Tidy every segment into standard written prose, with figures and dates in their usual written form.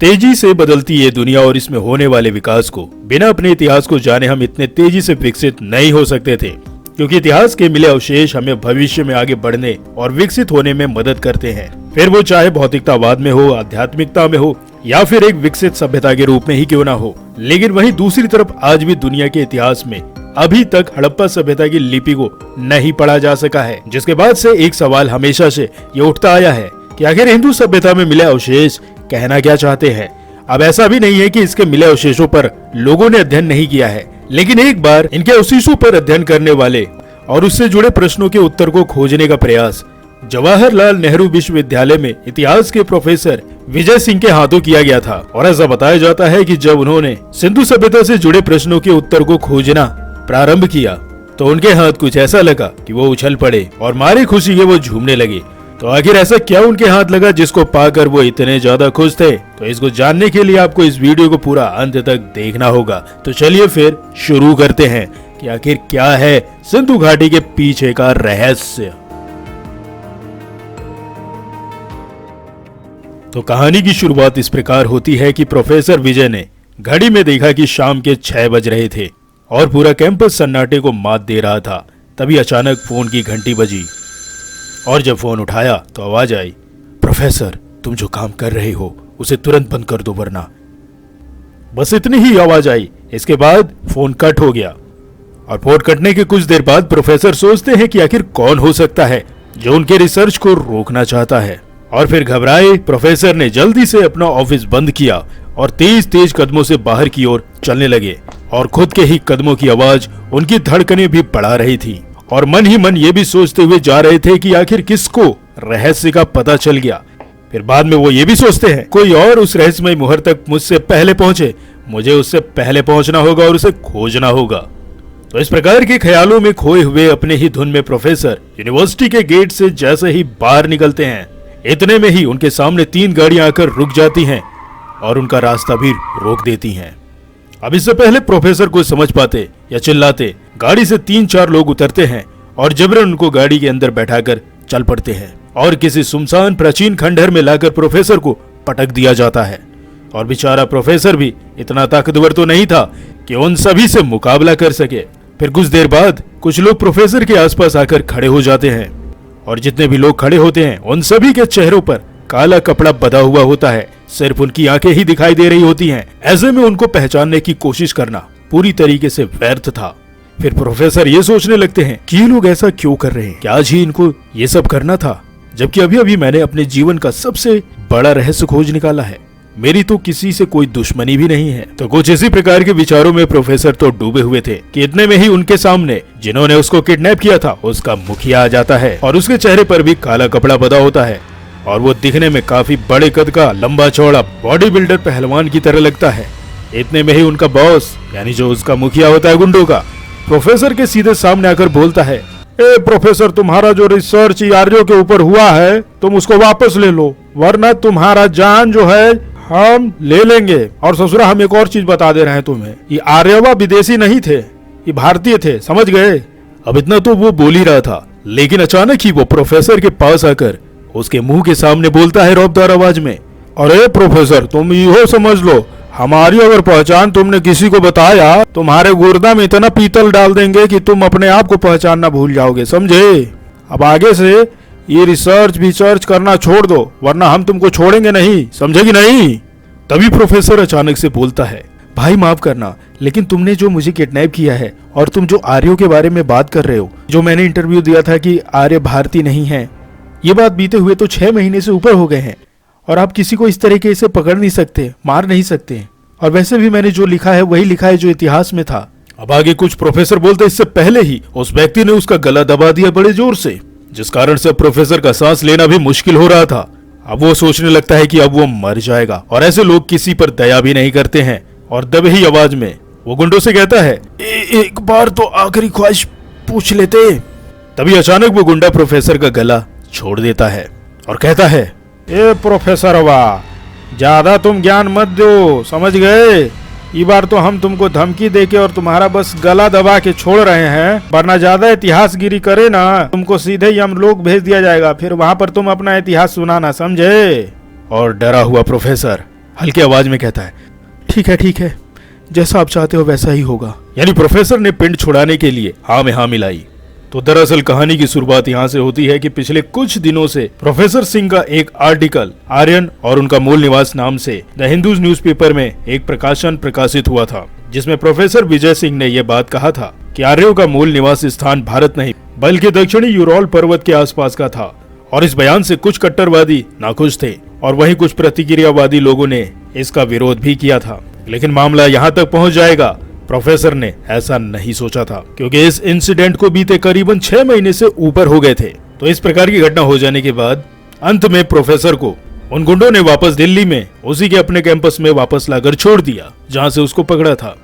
तेजी से बदलती ये दुनिया और इसमें होने वाले विकास को बिना अपने इतिहास को जाने हम इतने तेजी से विकसित नहीं हो सकते थे, क्योंकि इतिहास के मिले अवशेष हमें भविष्य में आगे बढ़ने और विकसित होने में मदद करते हैं। फिर वो चाहे भौतिकतावाद में हो, आध्यात्मिकता में हो या फिर एक विकसित सभ्यता के रूप में ही क्यों ना हो। लेकिन वहीं दूसरी तरफ आज भी दुनिया के इतिहास में अभी तक हड़प्पा सभ्यता की लिपि को नहीं पढ़ा जा सका है, जिसके बाद से एक सवाल हमेशा से ये उठता आया है कि आखिर हिंदू सभ्यता में मिले अवशेष कहना क्या चाहते हैं। अब ऐसा भी नहीं है कि इसके मिले अवशेषों पर लोगों ने अध्ययन नहीं किया है, लेकिन एक बार इनके अवशेषों पर अध्ययन करने वाले और उससे जुड़े प्रश्नों के उत्तर को खोजने का प्रयास जवाहरलाल नेहरू विश्वविद्यालय में इतिहास के प्रोफेसर विजय सिंह के हाथों किया गया था। और ऐसा बताया जाता है कि जब उन्होंने सिंधु सभ्यता से जुड़े प्रश्नों के उत्तर को खोजना प्रारंभ किया तो उनके हाथ कुछ ऐसा लगा कि वो उछल पड़े और मारे खुशी के वो झूमने लगे। तो आखिर ऐसा क्या उनके हाथ लगा जिसको पाकर वो इतने ज्यादा खुश थे? तो इसको जानने के लिए आपको इस वीडियो को पूरा अंत तक देखना होगा। तो चलिए फिर शुरू करते हैं कि आखिर क्या है सिंधु घाटी के पीछे का रहस्य। तो कहानी की शुरुआत इस प्रकार होती है कि प्रोफेसर विजय ने घड़ी में देखा कि शाम के 6 बज रहे थे और पूरा कैंपस सन्नाटे को मात दे रहा था। तभी अचानक फोन की घंटी बजी और जब फोन उठाया तो आवाज आई, प्रोफेसर तुम जो काम कर रहे हो उसे तुरंत बंद कर दो वरना। बस इतनी ही आवाज आई। इसके बाद फोन कट हो गया और फोन कटने के कुछ देर बाद प्रोफेसर सोचते हैं कि आखिर कौन हो सकता है जो उनके रिसर्च को रोकना चाहता है। और फिर घबराए प्रोफेसर ने जल्दी से अपना ऑफिस बंद किया और तेज तेज कदमों से बाहर की ओर चलने लगे और खुद के ही कदमों की आवाज उनकी धड़कनें भी बढ़ा रही थी और मन ही मन ये भी सोचते हुए जा रहे थे कि आखिर किसको रहस्य का पता चल गया। फिर बाद में वो ये भी सोचते हैं कोई और उस रहस्यमय मुहूर्त तक मुझसे पहले पहुंचे, मुझे उससे पहले पहुंचना होगा और उसे खोजना होगा। तो इस प्रकार के ख्यालों में खोए हुए अपने ही धुन में प्रोफेसर यूनिवर्सिटी के गेट से जैसे ही बाहर निकलते हैं, इतने में ही उनके सामने 3 गाड़ियां आकर रुक जाती हैं और उनका रास्ता भी रोक देती हैं। अब इससे पहले प्रोफेसर को समझ पाते या चिल्लाते, गाड़ी से 3-4 लोग उतरते हैं और जबरन उनको गाड़ी के अंदर बैठाकर चल पड़ते हैं और किसी सुनसान प्राचीन खंडहर में लाकर प्रोफेसर को पटक दिया जाता है। और बेचारा प्रोफेसर भी इतना ताकतवर तो नहीं था कि उन सभी से मुकाबला कर सके। फिर कुछ देर बाद कुछ लोग प्रोफेसर के आसपास आकर खड़े हो जाते हैं और जितने भी लोग खड़े होते हैं उन सभी के चेहरों पर काला कपड़ा बंधा हुआ होता है, सिर्फ उनकी आंखें ही दिखाई दे रही होती हैं। ऐसे में उनको पहचानने की कोशिश करना पूरी तरीके से व्यर्थ था। फिर प्रोफेसर ये सोचने लगते हैं कि ये लोग ऐसा क्यों कर रहे हैं, क्या आज ही इनको ये सब करना था, जबकि अभी अभी मैंने अपने जीवन का सबसे बड़ा रहस्य खोज निकाला है, मेरी तो किसी से कोई दुश्मनी भी नहीं है। तो कुछ इसी प्रकार के विचारों में प्रोफेसर तो डूबे हुए थे कि इतने में ही उनके सामने जिन्होंने उसको किडनैप किया था उसका मुखिया आ जाता है और उसके चेहरे पर भी काला कपड़ा बंधा होता है और वो दिखने में काफी बड़े कद का लंबा चौड़ा बॉडी बिल्डर पहलवान की तरह लगता है। इतने में ही उनका बॉस यानी जो उसका मुखिया होता है गुंडों का, प्रोफेसर के सीधे सामने आकर बोलता है, ए प्रोफेसर तुम्हारा जो रिसर्च आर्यों के ऊपर हुआ है तुम उसको वापस ले लो वरना तुम्हारा जान जो है हम ले लेंगे। और ससुरा हम एक और चीज बता दे रहे हैं तुम्हें, ये आर्यवा विदेशी नहीं थे, ये भारतीय थे, समझ गए। अब इतना तो वो बोल ही रहा था, लेकिन अचानक ही वो प्रोफेसर के पास आकर उसके मुंह के सामने बोलता है रौबदार आवाज में, अरे प्रोफेसर तुम यो समझ लो हमारी अगर पहचान तुमने किसी को बताया तुम्हारे गुर्दा में इतना पीतल डाल देंगे कि तुम अपने आप को पहचानना भूल जाओगे, समझे। अब आगे से ये रिसर्च करना छोड़ दो वरना हम तुमको छोड़ेंगे नहीं, समझे कि नहीं। तभी प्रोफेसर अचानक से बोलता है, भाई माफ करना लेकिन तुमने जो मुझे किडनैप किया है और तुम जो आर्यों के बारे में बात कर रहे हो, जो मैंने इंटरव्यू दिया था कि आर्य भारतीय नहीं है, ये बात बीते हुए तो 6 महीने से ऊपर हो गए हैं और आप किसी को इस तरीके से पकड़ नहीं सकते, मार नहीं सकते। और वैसे भी मैंने जो लिखा है वही लिखा है जो इतिहास में था। अब आगे कुछ प्रोफेसर बोलते इससे पहले ही उस व्यक्ति ने उसका गला दबा दिया बड़े जोर से, जिस कारण से प्रोफेसर का सांस लेना भी मुश्किल हो रहा था। अब वो सोचने लगता है कि अब वो मर जाएगा और ऐसे लोग किसी पर दया भी नहीं करते हैं और दबे ही आवाज में वो गुंडों से कहता है, एक बार तो आखिरी ख्वाहिश पूछ लेते। तभी अचानक वो गुंडा प्रोफेसर का गला छोड़ देता है और कहता है, ए प्रोफेसर वाह ज्यादा तुम ज्ञान मत दो, समझ गए। ये बार तो हम तुमको धमकी देके और तुम्हारा बस गला दबा के छोड़ रहे हैं, वरना ज्यादा इतिहासगिरी करे ना तुमको सीधे ही हम लोग भेज दिया जाएगा, फिर वहां पर तुम अपना इतिहास सुनाना, समझे। और डरा हुआ प्रोफेसर हल्की आवाज में कहता है, ठीक है, जैसा आप चाहते हो वैसा ही होगा। यानी प्रोफेसर ने पिंड छुड़ाने के लिए हाँ में हाँ मिलाई। तो दरअसल कहानी की शुरुआत यहाँ से होती है कि पिछले कुछ दिनों से प्रोफेसर सिंह का एक आर्टिकल आर्यन और उनका मूल निवास नाम से द हिंदूज न्यूज़पेपर में एक प्रकाशन प्रकाशित हुआ था, जिसमें प्रोफेसर विजय सिंह ने यह बात कहा था कि आर्यों का मूल निवास स्थान भारत नहीं बल्कि दक्षिणी यूरोल पर्वत के आसपास का था। और इस बयान से कुछ कट्टरवादी नाखुश थे और वहीं कुछ प्रतिक्रियावादी लोगों ने इसका विरोध भी किया था। लेकिन मामला यहाँ तक पहुँच जाएगा, प्रोफेसर ने ऐसा नहीं सोचा था, क्योंकि इस इंसिडेंट को बीते करीबन 6 महीने से ऊपर हो गए थे। तो इस प्रकार की घटना हो जाने के बाद अंत में प्रोफेसर को उन गुंडों ने वापस दिल्ली में उसी के अपने कैंपस में वापस लाकर छोड़ दिया जहां से उसको पकड़ा था।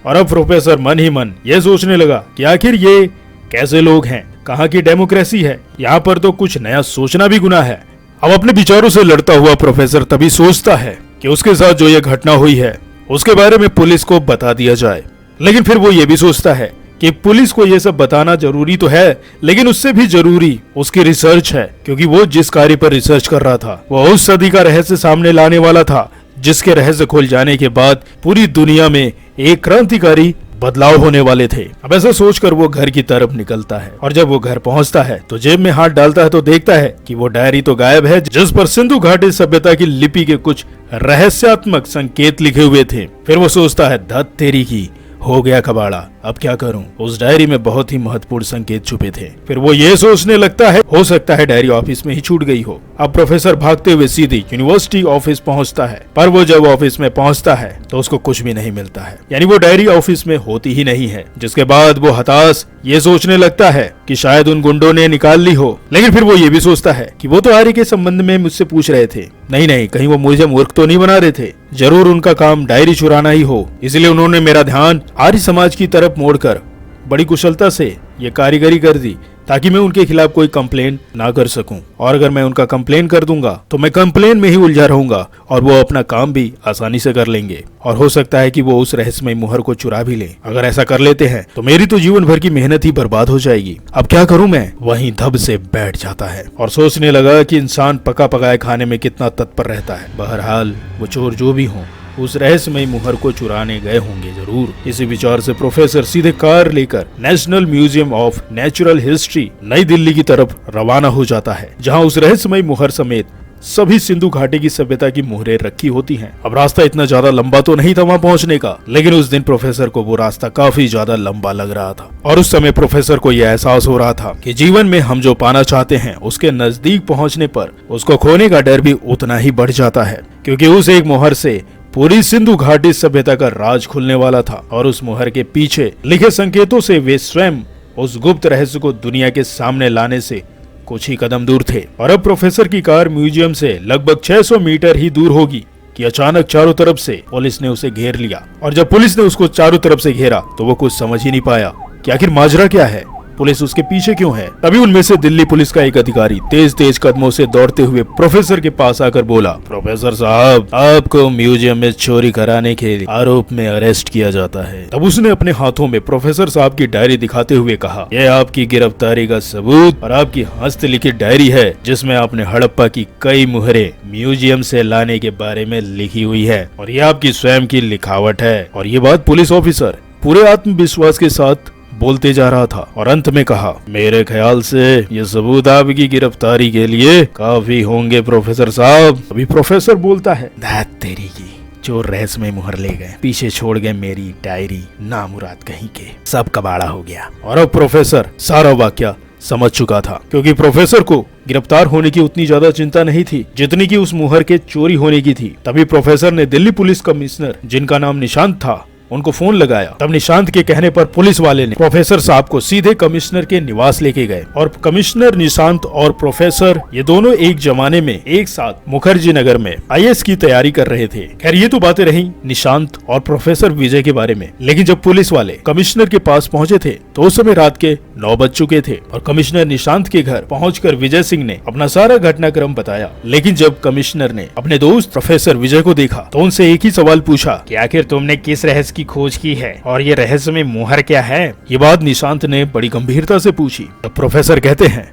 और अब प्रोफेसर मन ही मन यह सोचने लगा कि आखिर ये कैसे लोग हैं, कहाँ की डेमोक्रेसी है, यहाँ पर तो कुछ नया सोचना भी गुनाह है। अब अपने विचारों से लड़ता हुआ प्रोफेसर तभी सोचता है कि उसके साथ जो ये घटना हुई है उसके बारे में पुलिस को बता दिया जाए। लेकिन फिर वो ये भी सोचता है कि पुलिस को ये सब बताना जरूरी तो है, लेकिन उससे भी जरूरी उसकी रिसर्च है, क्योंकि वो जिस कार्य पर रिसर्च कर रहा था वो उस सदी का रहस्य सामने लाने वाला था, जिसके रहस्य खुल जाने के बाद पूरी दुनिया में एक क्रांतिकारी बदलाव होने वाले थे। अब ऐसा सोचकर वो घर की तरफ निकलता है और जब वो घर पहुंचता है तो जेब में हाथ डालता है तो देखता है कि वो डायरी तो गायब है, जिस पर सिंधु घाटी सभ्यता की लिपि के कुछ रहस्यात्मक संकेत लिखे हुए थे। फिर वो सोचता है, धत तेरी की, हो गया कबाड़ा, अब क्या करूं? उस डायरी में बहुत ही महत्वपूर्ण संकेत छुपे थे। फिर वो ये सोचने लगता है, हो सकता है डायरी ऑफिस में ही छूट गई हो। अब प्रोफेसर भागते हुए सीधी यूनिवर्सिटी ऑफिस पहुंचता है, पर वो जब ऑफिस में पहुंचता है तो उसको कुछ भी नहीं मिलता है, यानी वो डायरी ऑफिस में होती ही नहीं है। जिसके बाद वो हताश ये सोचने लगता है कि शायद उन गुंडों ने निकाल ली हो। लेकिन फिर वो ये भी सोचता है कि वो तो आर्य के संबंध में मुझसे पूछ रहे थे, नहीं, कहीं वो मुझे मूर्ख तो नहीं बना रहे थे, जरूर उनका काम डायरी चुराना ही हो। इसलिए उन्होंने मेरा ध्यान आर्य समाज की तरफ मोड़कर बड़ी कुशलता से ये कारीगरी कर दी ताकि मैं उनके खिलाफ कोई कंप्लेन ना कर सकूं। और अगर मैं उनका कंप्लेन कर दूंगा तो मैं कंप्लेन में ही उलझा रहूंगा और वो अपना काम भी आसानी से कर लेंगे, और हो सकता है कि वो उस रहस्यमय मुहर को चुरा भी ले। अगर ऐसा कर लेते हैं तो मेरी तो जीवन भर की मेहनत ही बर्बाद हो जाएगी। अब क्या करूं मैं? वहीं धब से बैठ जाता है और सोचने लगा कि इंसान पका पकाए खाने में कितना तत्पर रहता है। बहरहाल वो चोर जो भी हों उस रहस्यमय मुहर को चुराने गए होंगे जरूर। इसी विचार से प्रोफेसर सीधे कार लेकर national museum of natural history नई दिल्ली की तरफ रवाना हो जाता है, जहां उस रहस्यमय मुहर समेत सभी सिंधु घाटी की सभ्यता की मुहरें रखी होती हैं। अब रास्ता इतना ज्यादा लंबा तो नहीं था वहां पहुंचने का, लेकिन उस दिन प्रोफेसर को वो रास्ता काफी ज्यादा लंबा लग रहा था। और उस समय प्रोफेसर को यह एहसास हो रहा था कि जीवन में हम जो पाना चाहते हैं उसके नजदीक पहुंचने पर उसको खोने का डर भी उतना ही बढ़ जाता है, क्योंकि उस एक मुहर से पूरी सिंधु घाटी सभ्यता का राज खुलने वाला था। और उस मुहर के पीछे लिखे संकेतों से वे स्वयं उस गुप्त रहस्य को दुनिया के सामने लाने से कुछ ही कदम दूर थे। और अब प्रोफेसर की कार म्यूजियम से लगभग 600 मीटर ही दूर होगी कि अचानक चारों तरफ से पुलिस ने उसे घेर लिया। और जब पुलिस ने उसको चारों तरफ से घेरा तो वो कुछ समझ ही नहीं पाया कि आखिर माजरा क्या है, पुलिस उसके पीछे क्यों है। तभी उनमें से दिल्ली पुलिस का एक अधिकारी तेज तेज कदमों से दौड़ते हुए प्रोफेसर के पास आकर बोला, प्रोफेसर साहब, आपको म्यूजियम में चोरी कराने के आरोप में अरेस्ट किया जाता है। तब उसने अपने हाथों में प्रोफेसर साहब की डायरी दिखाते हुए कहा, यह आपकी गिरफ्तारी का सबूत और आपकी हस्तलिखित डायरी है, जिसमें आपने हड़प्पा की कई मुहरें म्यूजियम से लाने के बारे में लिखी हुई है, और ये आपकी स्वयं की लिखावट है। और ये बात पुलिस ऑफिसर पूरे आत्मविश्वास के साथ बोलते जा रहा था और अंत में कहा, मेरे ख्याल से ये सबूत आपकी गिरफ्तारी के लिए काफी होंगे प्रोफेसर साहब। अभी प्रोफेसर बोलता है, धत तेरी की, चोर रहस्यमय मुहर ले गए, पीछे छोड़ गए मेरी डायरी, नामुराद कहीं के, सब कबाड़ा हो गया। और अब प्रोफेसर सारा वाकया समझ चुका था, क्योंकि प्रोफेसर को गिरफ्तार होने की उतनी ज्यादा चिंता नहीं थी जितनी की उस मुहर के चोरी होने की थी। तभी प्रोफेसर ने दिल्ली पुलिस कमिश्नर, जिनका नाम निशांत था, उनको फोन लगाया। तब निशांत के कहने पर पुलिस वाले ने प्रोफेसर साहब को सीधे कमिश्नर के निवास लेके गए। और कमिश्नर निशांत और प्रोफेसर ये दोनों एक जमाने में एक साथ मुखर्जी नगर में आईएएस की तैयारी कर रहे थे। खैर ये तो बातें रही निशांत और प्रोफेसर विजय के बारे में, लेकिन जब पुलिस वाले कमिश्नर के पास पहुंचे थे तो उस समय रात के 9 बज चुके थे और कमिश्नर निशांत के घर पहुंचकर विजय सिंह ने अपना सारा घटनाक्रम बताया। लेकिन जब कमिश्नर ने अपने दोस्त प्रोफेसर विजय को देखा तो उनसे एक ही सवाल पूछा कि आखिर तुमने किस रहस्य की खोज की है और ये रहस्य में मुहर क्या है? ये बात निशांत ने बड़ी गंभीरता से पूछी। तब प्रोफेसर कहते हैं,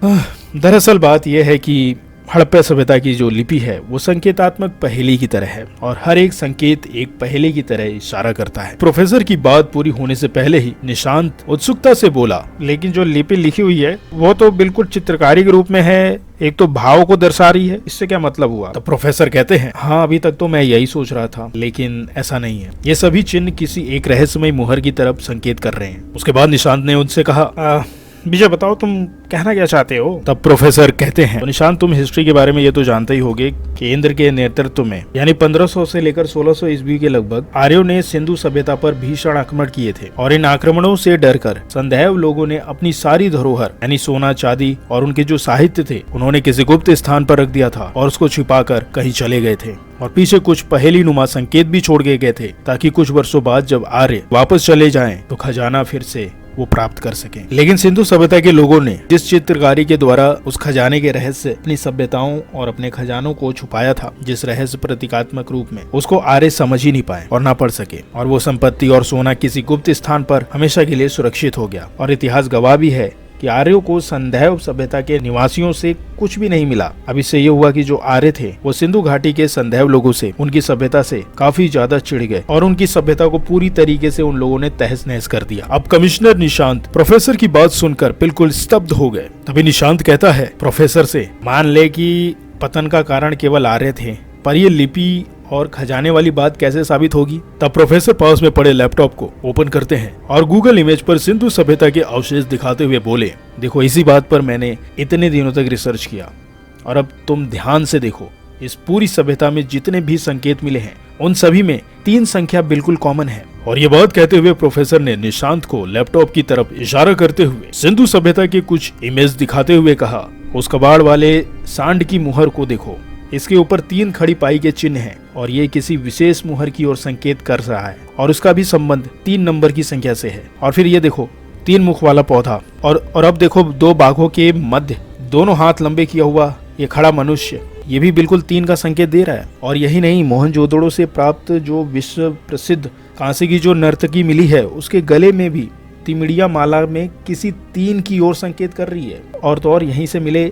दरअसल बात यह है कि हड़प्पा सभ्यता की जो लिपि है वो संकेतात्मक पहेली की तरह है और हर एक संकेत एक पहेली की तरह इशारा करता है। प्रोफेसर की बात पूरी होने से पहले ही निशांत उत्सुकता से बोला, लेकिन जो लिपि लिखी हुई है वो तो बिल्कुल चित्रकारी के रूप में है, एक तो भाव को दर्शा रही है, इससे क्या मतलब हुआ? तो प्रोफेसर कहते हैं, हाँ अभी तक तो मैं यही सोच रहा था, लेकिन ऐसा नहीं है। ये सभी चिन्ह किसी एक रहस्यमय मुहर की तरफ संकेत कर रहे हैं। उसके बाद निशांत ने उनसे कहा, विजय बताओ तुम कहना क्या चाहते हो? तब प्रोफेसर कहते हैं, तो निशांत तुम हिस्ट्री के बारे में ये तो जानते ही होगे कि इंद्र के नेतृत्व में यानी 1500 से लेकर 1600 ईस्वी के लगभग आर्यों ने सिंधु सभ्यता पर भीषण आक्रमण किए थे और इन आक्रमणों से डरकर संदैव लोगों ने अपनी सारी धरोहर यानी सोना चांदी और उनके जो साहित्य थे उन्होंने किसी गुप्त स्थान पर रख दिया था और उसको छिपाकर कहीं चले गए थे और पीछे कुछ पहेली नुमा संकेत भी छोड़ गए थे ताकि कुछ वर्षों बाद जब आर्य वापस चले जाएं तो खजाना फिर से वो प्राप्त कर सकें। लेकिन सिंधु सभ्यता के लोगों ने जिस चित्रकारी के द्वारा उस खजाने के रहस्य अपनी सभ्यताओं और अपने खजानों को छुपाया था, जिस रहस्य प्रतीकात्मक रूप में, उसको आर्य समझ ही नहीं पाए और ना पढ़ सके और वो संपत्ति और सोना किसी गुप्त स्थान पर हमेशा के लिए सुरक्षित हो गया। और इतिहास गवाह भी है कि आर्यों को संदैव सभ्यता के निवासियों से कुछ भी नहीं मिला। अब इससे ये हुआ कि जो आर्य थे वो सिंधु घाटी के संदैव लोगों से, उनकी सभ्यता से काफी ज्यादा चिढ़ गए और उनकी सभ्यता को पूरी तरीके से उन लोगों ने तहस नहस कर दिया। अब कमिश्नर निशांत प्रोफेसर की बात सुनकर बिल्कुल स्तब्ध हो गए। तभी निशांत कहता है प्रोफेसर से, मान ले कि पतन का कारण केवल आर्य थे, पर ये लिपि और खजाने वाली बात कैसे साबित होगी? तब प्रोफेसर पास में पड़े लैपटॉप को ओपन करते हैं और गूगल इमेज पर सिंधु सभ्यता के अवशेष दिखाते हुए बोले, देखो इसी बात पर मैंने इतने दिनों तक रिसर्च किया और अब तुम ध्यान से देखो, इस पूरी सभ्यता में जितने भी संकेत मिले हैं उन सभी में 3 संख्या बिल्कुल कॉमन है। और ये बात कहते हुए प्रोफेसर ने निशांत को लैपटॉप की तरफ इशारा करते हुए सिंधु सभ्यता के कुछ इमेज दिखाते हुए कहा, उस कबाड़ वाले सांड की मुहर को देखो, इसके ऊपर 3 खड़ी पाई के चिन्ह हैं और ये किसी विशेष मुहर की ओर संकेत कर रहा है और उसका भी संबंध 3 नंबर की संख्या से है। और फिर ये देखो 3 मुख वाला पौधा और अब देखो 2 बाघों के मध्य दोनों हाथ लंबे किया हुआ ये खड़ा मनुष्य, ये भी बिल्कुल 3 का संकेत दे रहा है। और यही नहीं, मोहनजोदड़ो से प्राप्त जो विश्व प्रसिद्ध कांसे की जो नर्तकी मिली है उसके गले में भी तिमिड़िया माला में किसी 3 की ओर संकेत कर रही है। और तो और यहीं से मिले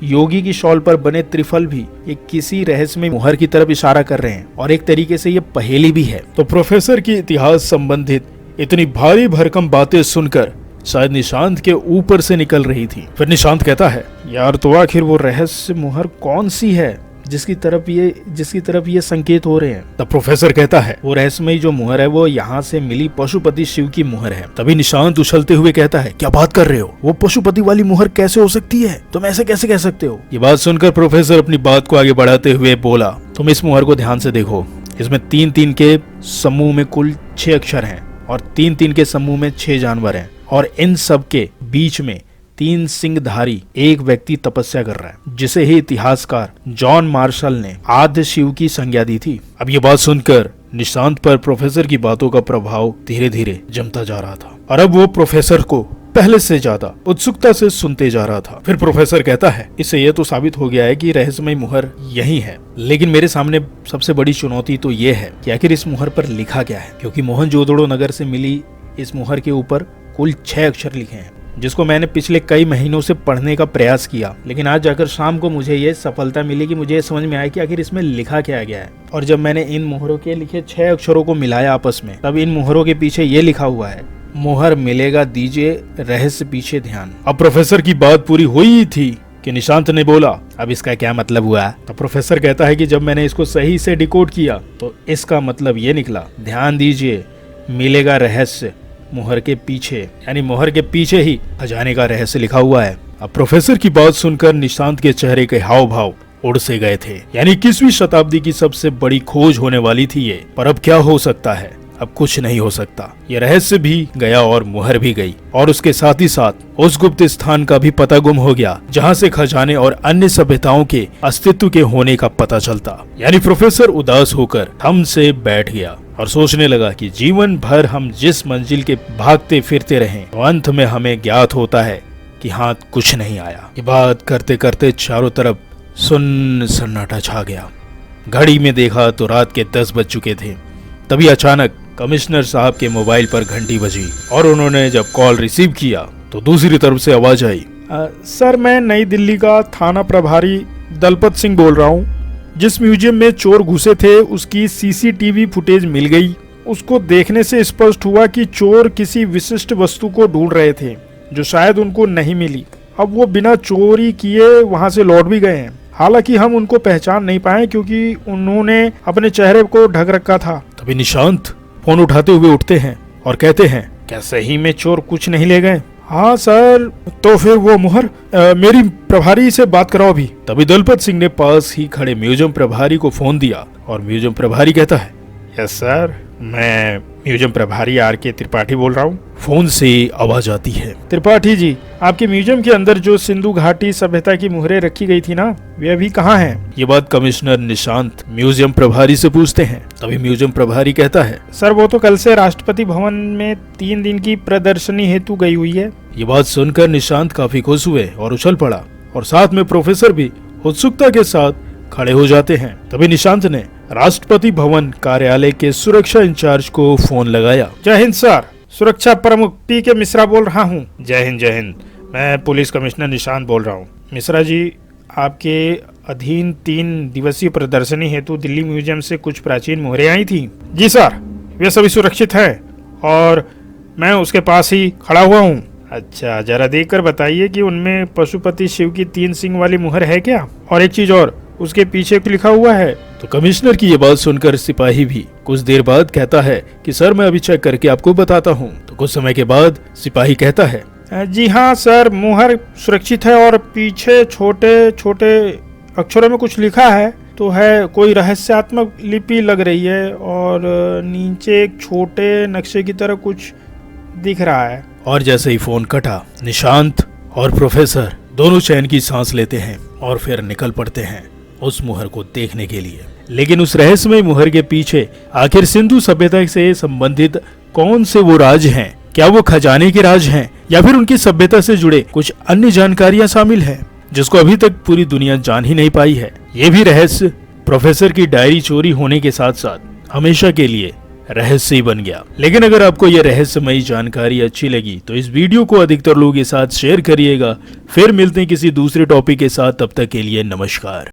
योगी की शॉल पर बने त्रिफल भी ये किसी रहस्यमय मुहर की तरफ इशारा कर रहे हैं और एक तरीके से ये पहेली भी है। तो प्रोफेसर की इतिहास संबंधित इतनी भारी भरकम बातें सुनकर शायद निशांत के ऊपर से निकल रही थी। फिर निशांत कहता है, यार तो आखिर वो रहस्य मुहर कौन सी है जिसकी तरफ ये संकेत हो रहे हैं? तब प्रोफेसर कहता है, वो रहस्यमयी जो मुहर है वो यहाँ से मिली पशुपति शिव की मुहर है। तभी निशांत उछलते हुए कहता है, क्या बात कर रहे हो? वो पशुपति वाली मुहर कैसे हो सकती है? तुम ऐसे कैसे कह सकते हो? ये बात सुनकर प्रोफेसर अपनी बात को आगे बढ़ाते हुए बोला, तुम इस मुहर को ध्यान से देखो, इसमें 3-3 के समूह में कुल 6 अक्षर हैं और 3-3 के समूह में 6 जानवर हैं और इन सब के बीच में 3 सिंहधारी एक व्यक्ति तपस्या कर रहा है, जिसे ही इतिहासकार जॉन मार्शल ने आद्य शिव की संज्ञा दी थी। अब ये बात सुनकर निशांत पर प्रोफेसर की बातों का प्रभाव धीरे धीरे जमता जा रहा था और अब वो प्रोफेसर को पहले से ज्यादा उत्सुकता से सुनते जा रहा था। फिर प्रोफेसर कहता है, इससे यह तो साबित हो गया है कि रहस्यमय मुहर यही है, लेकिन मेरे सामने सबसे बड़ी चुनौती तो ये है कि आखिर इस मुहर पर लिखा क्या है, क्योंकि मोहनजोदड़ो नगर से मिली इस मुहर के ऊपर कुल 6 अक्षर लिखे हैं, जिसको मैंने पिछले कई महीनों से पढ़ने का प्रयास किया, लेकिन आज जाकर शाम को मुझे ये सफलता मिली कि मुझे समझ में आया कि आखिर इसमें लिखा क्या गया है। और जब मैंने इन मुहरों के लिखे 6 अक्षरों को मिलाया आपस में, तब इन मुहरों के पीछे ये लिखा हुआ है, मुहर मिलेगा दीजिए रहस्य पीछे ध्यान। अब प्रोफेसर की बात पूरी हुई थी कि निशांत ने बोला, अब इसका क्या मतलब हुआ? तो प्रोफेसर कहता है कि जब मैंने इसको सही से डिकोड किया तो इसका मतलब ये निकला, ध्यान दीजिए मिलेगा रहस्य मुहर के पीछे, यानी मुहर के पीछे ही खजाने का रहस्य लिखा हुआ है। अब प्रोफेसर की बात सुनकर निशांत के चेहरे के हाव भाव उड़ से गए थे, यानी 21वीं शताब्दी की सबसे बड़ी खोज होने वाली थी ये। पर अब क्या हो सकता है? अब कुछ नहीं हो सकता। ये रहस्य भी गया और मुहर भी गई और उसके साथ ही साथ उस गुप्त स्थान का भी पता गुम हो गया जहाँ से खजाने और अन्य सभ्यताओं के अस्तित्व के होने का पता चलता। यानी प्रोफेसर उदास होकर थम से बैठ गया और सोचने लगा कि जीवन भर हम जिस मंजिल के भागते फिरते रहे, तो अंत में हमें ज्ञात होता है कि हाथ कुछ नहीं आया। ये बात करते करते चारों तरफ सुन्न सन्नाटा छा गया। घड़ी में देखा तो रात के 10 बज चुके थे। तभी अचानक कमिश्नर साहब के मोबाइल पर घंटी बजी और उन्होंने जब कॉल रिसीव किया तो दूसरी तरफ से आवाज आई, सर मैं नई दिल्ली का थाना प्रभारी दलपत सिंह बोल रहा हूँ। जिस म्यूजियम में चोर घुसे थे उसकी सीसीटीवी फुटेज मिल गई। उसको देखने से स्पष्ट हुआ कि चोर किसी विशिष्ट वस्तु को ढूंढ रहे थे जो शायद उनको नहीं मिली। अब वो बिना चोरी किए वहां से लौट भी गए हैं। हालांकि हम उनको पहचान नहीं पाए क्योंकि उन्होंने अपने चेहरे को ढक रखा था। तभी निशांत फोन उठाते हुए उठते हैं और कहते हैं, क्या सही में चोर कुछ नहीं ले गए? हाँ सर, तो फिर वो मुहर मेरी प्रभारी से बात कराओ अभी। तभी दलपत सिंह ने पास ही खड़े म्यूजियम प्रभारी को फोन दिया और म्यूजियम प्रभारी कहता है, यस सर, मैं म्यूजियम प्रभारी आर.के. त्रिपाठी बोल रहा हूँ। फोन से आवाज आती है, त्रिपाठी जी, आपके म्यूजियम के अंदर जो सिंधु घाटी सभ्यता की मुहरें रखी गई थी ना, वे अभी कहाँ हैं? ये बात कमिश्नर निशांत म्यूजियम प्रभारी से पूछते हैं। तभी म्यूजियम प्रभारी कहता है, सर वो तो कल से राष्ट्रपति भवन में 3 दिन की प्रदर्शनी हेतु गई हुई है। ये बात सुनकर निशांत काफी खुश हुए और उछल पड़ा और साथ में प्रोफेसर भी उत्सुकता के साथ खड़े हो जाते हैं। तभी निशांत ने राष्ट्रपति भवन कार्यालय के सुरक्षा इंचार्ज को फोन लगाया। जय हिंद सर, सुरक्षा प्रमुख टी.के. मिश्रा बोल रहा हूँ। जय हिंद जय हिंद, मैं पुलिस कमिश्नर निशांत बोल रहा हूँ। मिश्रा जी, आपके अधीन 3 दिवसीय प्रदर्शनी हेतु दिल्ली म्यूजियम से कुछ प्राचीन मोहरें आई थी। जी सर, वे सभी सुरक्षित हैं और मैं उसके पास ही खड़ा हुआ हूँ। अच्छा, जरा देख कर बताइए कि उनमें पशुपति शिव की 3 सिंग वाली मुहर है क्या? और एक चीज और, उसके पीछे लिखा हुआ है। तो कमिश्नर की ये बात सुनकर सिपाही भी कुछ देर बाद कहता है कि सर मैं अभी चेक करके आपको बताता हूँ। तो कुछ समय के बाद सिपाही कहता है, जी हाँ सर, मुहर सुरक्षित है और पीछे छोटे छोटे अक्षरों में कुछ लिखा है तो है, कोई रहस्यात्मक लिपि लग रही है और नीचे एक छोटे नक्शे की तरह कुछ दिख रहा है। और जैसे ही फोन कटा, निशांत और प्रोफेसर दोनों चैन की सांस लेते हैं और फिर निकल पड़ते हैं उस मुहर को देखने के लिए। लेकिन उस रहस्यमय मुहर के पीछे आखिर सिंधु सभ्यता से संबंधित कौन से वो राज हैं? क्या वो खजाने के राज हैं या फिर उनकी सभ्यता से जुड़े कुछ अन्य जानकारियां शामिल हैं जिसको अभी तक पूरी दुनिया जान ही नहीं पाई है? ये भी रहस्य प्रोफेसर की डायरी चोरी होने के साथ साथ हमेशा के लिए रहस्य ही बन गया। लेकिन अगर आपको यह रहस्यमयी जानकारी अच्छी लगी तो इस वीडियो को अधिकतर लोगों के साथ शेयर करिएगा। फिर मिलते हैं किसी दूसरे टॉपिक के साथ, तब तक के लिए नमस्कार।